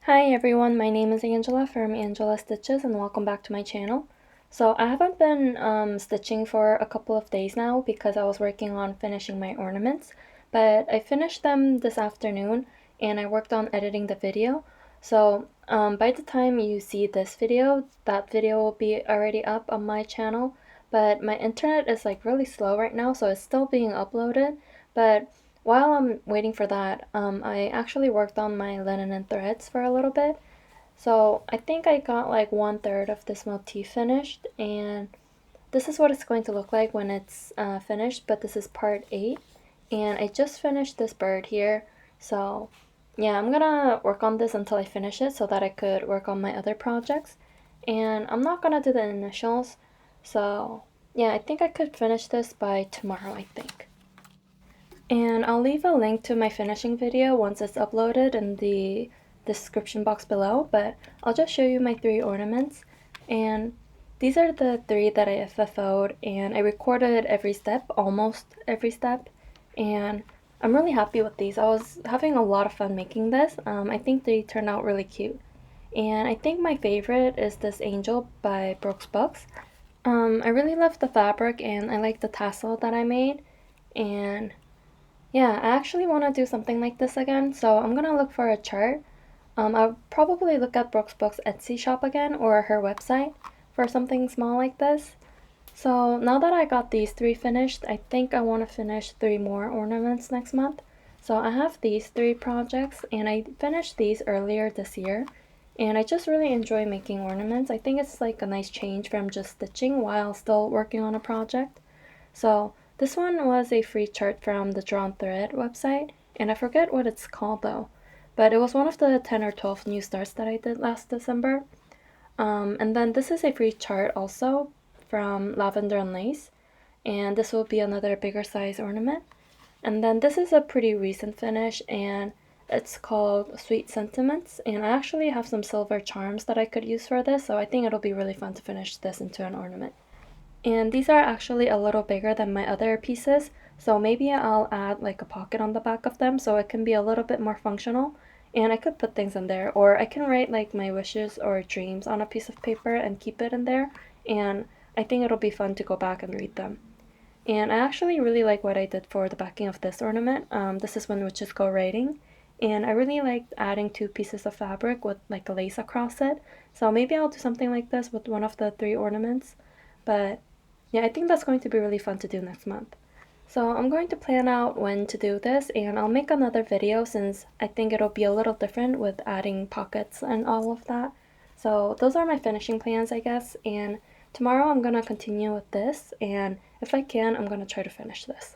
Hi everyone, my name is Angela from Angela Stitches and welcome back to my channel. So I haven't been stitching for a couple of days now because I was working on finishing my ornaments, but I finished them this afternoon and I worked on editing the video. So by the time you see this video, that video will be already up on my channel, but my internet is like really slow right now, so it's still being uploaded, but while I'm waiting for that, I actually worked on my linen and threads for a little bit. So I think I got like 1/3 of this motif finished, and this is what it's going to look like when it's finished, but this is part 8. And I just finished this bird here, so yeah, I'm gonna work on this until I finish it so that I could work on my other projects. And I'm not gonna do the initials, so yeah, I think I could finish this by tomorrow, I think. And I'll leave a link to my finishing video once it's uploaded in the description box below, but I'll just show you my 3 ornaments. And these are the 3 that I FFO'd, and I recorded every step, almost every step, and I'm really happy with these. I was having a lot of fun making this. I think they turned out really cute. And I think my favorite is this angel by Brooks Books. I really love the fabric and I like the tassel that I made, and yeah, I actually want to do something like this again, so I'm gonna look for a chart. I'll probably look at Brooks Books Etsy shop again or her website for something small like this. So now that I got these 3 finished, I think I want to finish 3 more ornaments next month. So I have these 3 projects and I finished these earlier this year. And I just really enjoy making ornaments. I think it's like a nice change from just stitching while still working on a project. So this one was a free chart from the Drawn Thread website, and I forget what it's called though, but it was one of the 10 or 12 new starts that I did last December. And then this is a free chart also from Lavender and Lace, and this will be another bigger size ornament. And then this is a pretty recent finish, and it's called Sweet Sentiments, and I actually have some silver charms that I could use for this, so I think it'll be really fun to finish this into an ornament. And these are actually a little bigger than my other pieces, so maybe I'll add like a pocket on the back of them so it can be a little bit more functional. And I could put things in there, or I can write like my wishes or dreams on a piece of paper and keep it in there. And I think it'll be fun to go back and read them. And I actually really like what I did for the backing of this ornament. This is When Witches Go Writing. And I really liked adding 2 pieces of fabric with like a lace across it. So maybe I'll do something like this with one of the 3 ornaments. But yeah, I think that's going to be really fun to do next month. So I'm going to plan out when to do this, and I'll make another video since I think it'll be a little different with adding pockets and all of that. So those are my finishing plans, I guess, and tomorrow I'm gonna continue with this, and if I can, I'm gonna try to finish this.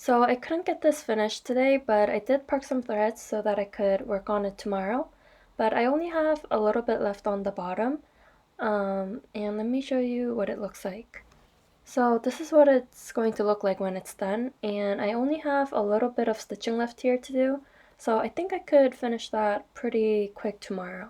So I couldn't get this finished today, but I did park some threads so that I could work on it tomorrow. But I only have a little bit left on the bottom. And let me show you what it looks like. So this is what it's going to look like when it's done, and I only have a little bit of stitching left here to do, so I think I could finish that pretty quick tomorrow.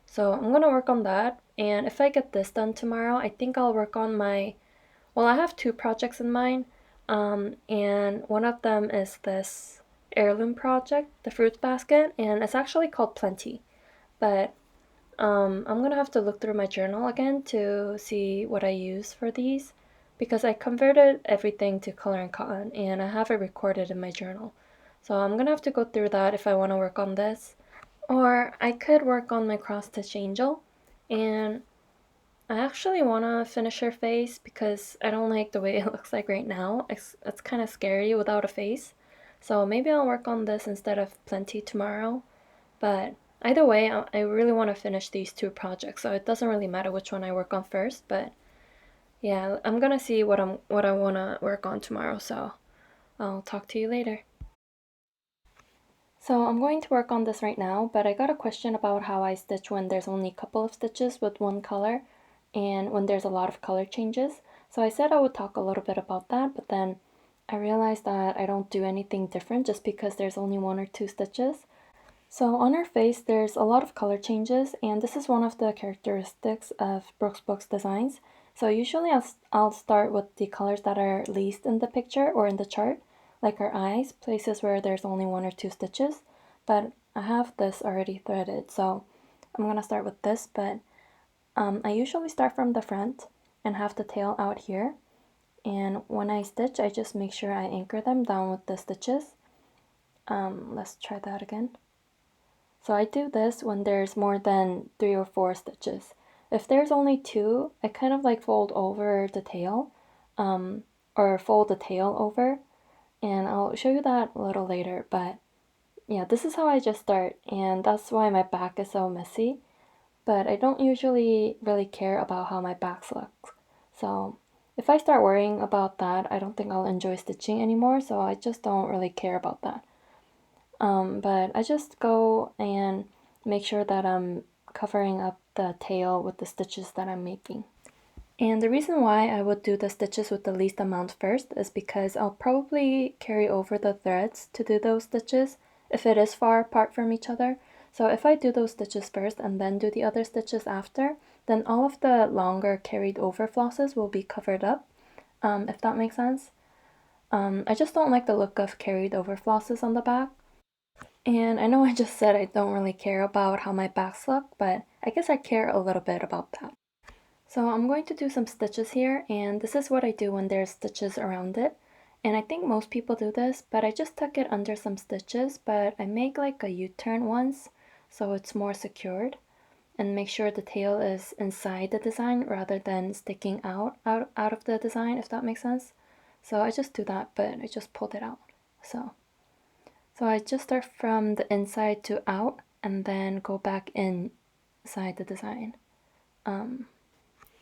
So I'm gonna work on that, and if I get this done tomorrow, I think I'll work on well, I have 2 projects in mind, and one of them is this heirloom project, the fruit basket, and it's actually called Plenty, but I'm gonna have to look through my journal again to see what I use for these because I converted everything to color and cotton and I have it recorded in my journal. So I'm gonna have to go through that if I want to work on this. Or I could work on my cross-stitch angel, and I actually want to finish her face because I don't like the way it looks like right now. It's kind of scary without a face. So maybe I'll work on this instead of Plenty tomorrow. But either way, I really want to finish these two projects, so it doesn't really matter which one I work on first. But yeah, I'm gonna see what I want to work on tomorrow, so I'll talk to you later. So I'm going to work on this right now, but I got a question about how I stitch when there's only a couple of stitches with one color and when there's a lot of color changes. So I said I would talk a little bit about that, but then I realized that I don't do anything different just because there's only one or two stitches. So on her face, there's a lot of color changes, and this is one of the characteristics of Brooks Books designs. So usually I'll start with the colors that are least in the picture or in the chart, like her eyes, places where there's only one or two stitches. But I have this already threaded, so I'm gonna start with this, but I usually start from the front and have the tail out here. And when I stitch, I just make sure I anchor them down with the stitches. Let's try that again. So I do this when there's more than 3 or 4 stitches. If there's only 2, I kind of like fold over the tail, or fold the tail over, and I'll show you that a little later, but yeah, this is how I just start, and that's why my back is so messy, but I don't usually really care about how my back looks. So if I start worrying about that, I don't think I'll enjoy stitching anymore, so I just don't really care about that. But I just go and make sure that I'm covering up the tail with the stitches that I'm making. And the reason why I would do the stitches with the least amount first is because I'll probably carry over the threads to do those stitches if it is far apart from each other. So if I do those stitches first and then do the other stitches after, then all of the longer carried over flosses will be covered up, if that makes sense. I just don't like the look of carried over flosses on the back. And I know I just said I don't really care about how my backs look, but I guess I care a little bit about that. So I'm going to do some stitches here, and this is what I do when there's stitches around it. And I think most people do this, but I just tuck it under some stitches, but I make like a U-turn once, so it's more secured, and make sure the tail is inside the design rather than sticking out of the design, if that makes sense. So I just do that, but I just pulled it out. So I just start from the inside to out and then go back inside the design.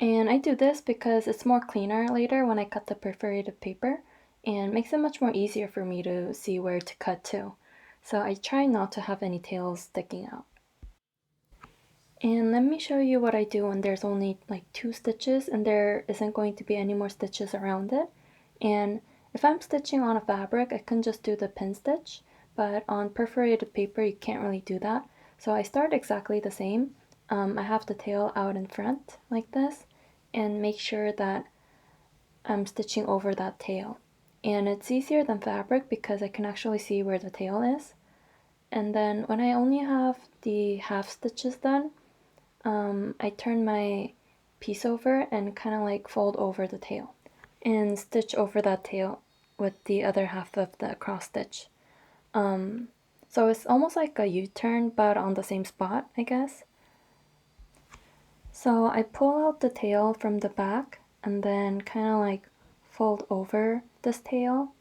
And I do this because it's more cleaner later when I cut the perforated paper and makes it much more easier for me to see where to cut to. So I try not to have any tails sticking out. And let me show you what I do when there's only like 2 stitches and there isn't going to be any more stitches around it. And if I'm stitching on a fabric, I can just do the pin stitch, but on perforated paper you can't really do that. So I start exactly the same. I have the tail out in front like this and make sure that I'm stitching over that tail. And it's easier than fabric because I can actually see where the tail is. And then when I only have the half stitches done, I turn my piece over and kind of like fold over the tail and stitch over that tail with the other half of the cross stitch. So it's almost like a U-turn but on the same spot, I guess. So I pull out the tail from the back and then kind of like fold over this tail,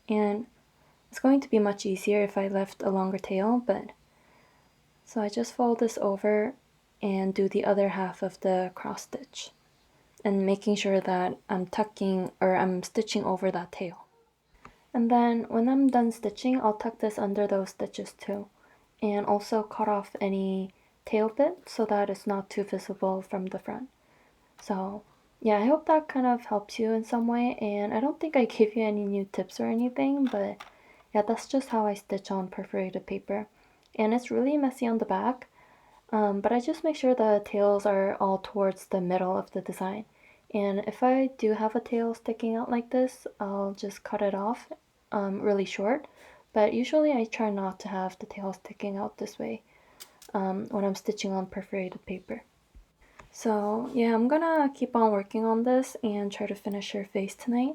and it's going to be much easier if I left a longer tail, but so I just fold this over and do the other half of the cross stitch and making sure that I'm tucking or I'm stitching over that tail. And then when I'm done stitching, I'll tuck this under those stitches too, and also cut off any tail bit so that it's not too visible from the front. So yeah, I hope that kind of helps you in some way, and I don't think I gave you any new tips or anything, but yeah, that's just how I stitch on perforated paper. And it's really messy on the back, but I just make sure the tails are all towards the middle of the design. And if I do have a tail sticking out like this, I'll just cut it off really short. But usually I try not to have the tail sticking out this way when I'm stitching on perforated paper. So yeah, I'm gonna keep on working on this and try to finish her face tonight.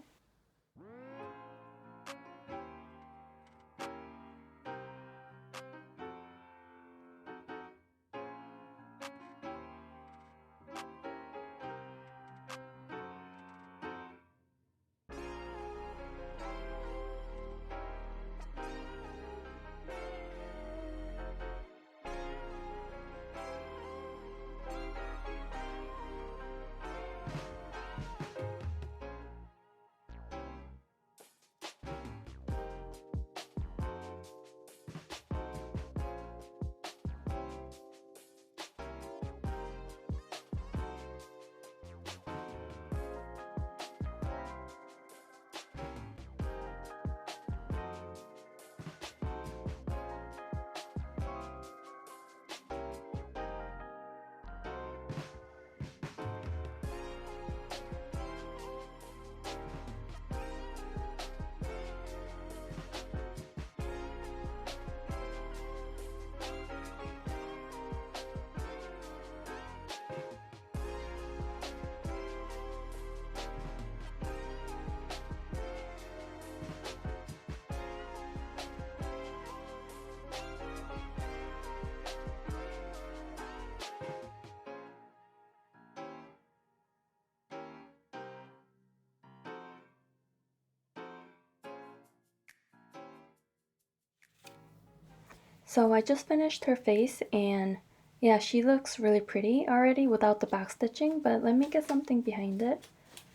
So I just finished her face, and yeah, she looks really pretty already without the back stitching, but let me get something behind it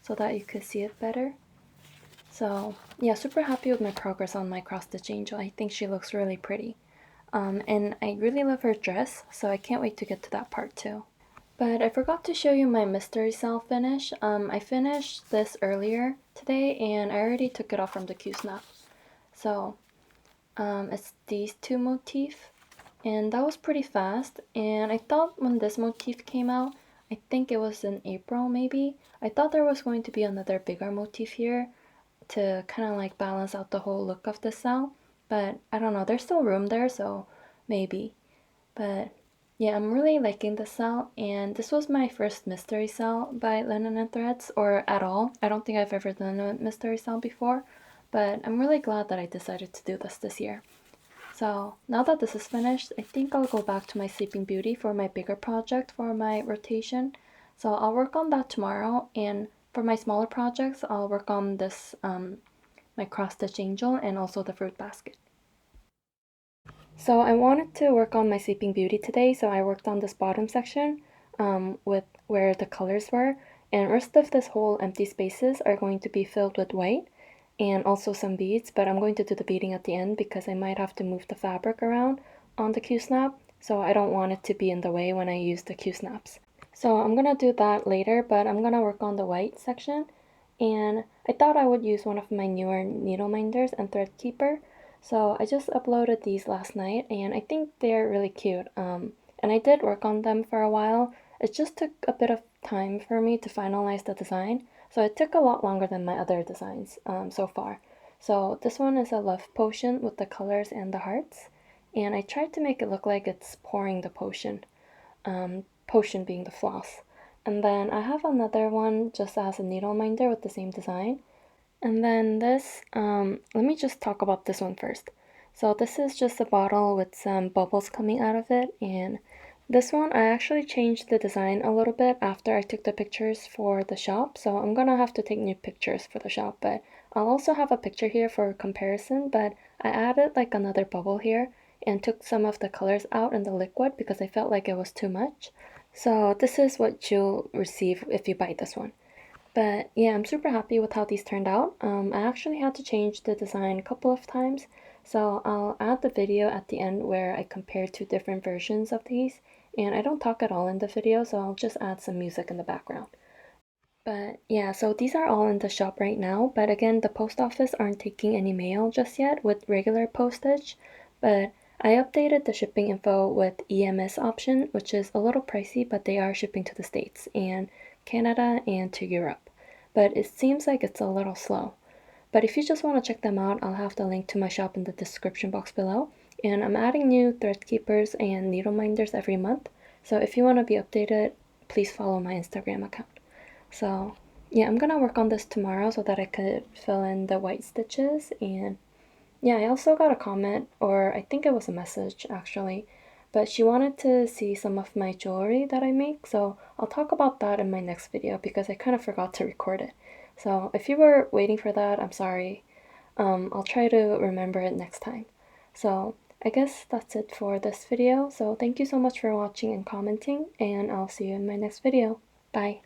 so that you could see it better. So yeah, super happy with my progress on my cross stitch angel. I think she looks really pretty. And I really love her dress, so I can't wait to get to that part too. But I forgot to show you my mystery cell finish. I finished this earlier today, and I already took it off from the Q-snap. So it's these two motifs, and that was pretty fast. And I thought when this motif came out, I think it was in April maybe, I thought there was going to be another bigger motif here to kind of like balance out the whole look of the cell, but I don't know, there's still room there, so maybe. But yeah, I'm really liking the cell, and this was my first mystery cell by Linen and Threads, or at all. I don't think I've ever done a mystery cell before, but I'm really glad that I decided to do this year. So now that this is finished, I think I'll go back to my Sleeping Beauty for my bigger project for my rotation. So I'll work on that tomorrow, and for my smaller projects, I'll work on this, my cross stitch angel and also the fruit basket. So I wanted to work on my Sleeping Beauty today, so I worked on this bottom section with where the colors were, and rest of this whole empty spaces are going to be filled with white and also some beads, but I'm going to do the beading at the end because I might have to move the fabric around on the Q-snap, so I don't want it to be in the way when I use the Q-snaps. So I'm gonna do that later, but I'm gonna work on the white section, and I thought I would use one of my newer needle minders and thread keeper. So I just uploaded these last night, and I think they're really cute. And I did work on them for a while. It just took a bit of time for me to finalize the design, so it took a lot longer than my other designs so far. So this one is a love potion with the colors and the hearts, and I tried to make it look like it's pouring the potion, potion being the floss. And then I have another one just as a needle minder with the same design. And then this, let me just talk about this one first. So this is just a bottle with some bubbles coming out of it, and this one I actually changed the design a little bit after I took the pictures for the shop, so I'm gonna have to take new pictures for the shop, but I'll also have a picture here for comparison, but I added like another bubble here and took some of the colors out in the liquid because I felt like it was too much. So this is what you'll receive if you buy this one. But yeah, I'm super happy with how these turned out. I actually had to change the design a couple of times, so I'll add the video at the end where I compare two different versions of these, and I don't talk at all in the video, so I'll just add some music in the background. But yeah, so these are all in the shop right now, but again, the post office aren't taking any mail just yet with regular postage, but I updated the shipping info with EMS option, which is a little pricey, but they are shipping to the States and Canada and to Europe. But it seems like it's a little slow. But if you just want to check them out, I'll have the link to my shop in the description box below. And I'm adding new thread keepers and needle minders every month. So if you want to be updated, please follow my Instagram account. So yeah, I'm gonna work on this tomorrow so that I could fill in the white stitches. And yeah, I also got a comment, or I think it was a message actually, but she wanted to see some of my jewelry that I make, so I'll talk about that in my next video because I kind of forgot to record it. So if you were waiting for that, I'm sorry. I'll try to remember it next time. So I guess that's it for this video. So thank you so much for watching and commenting, and I'll see you in my next video. Bye.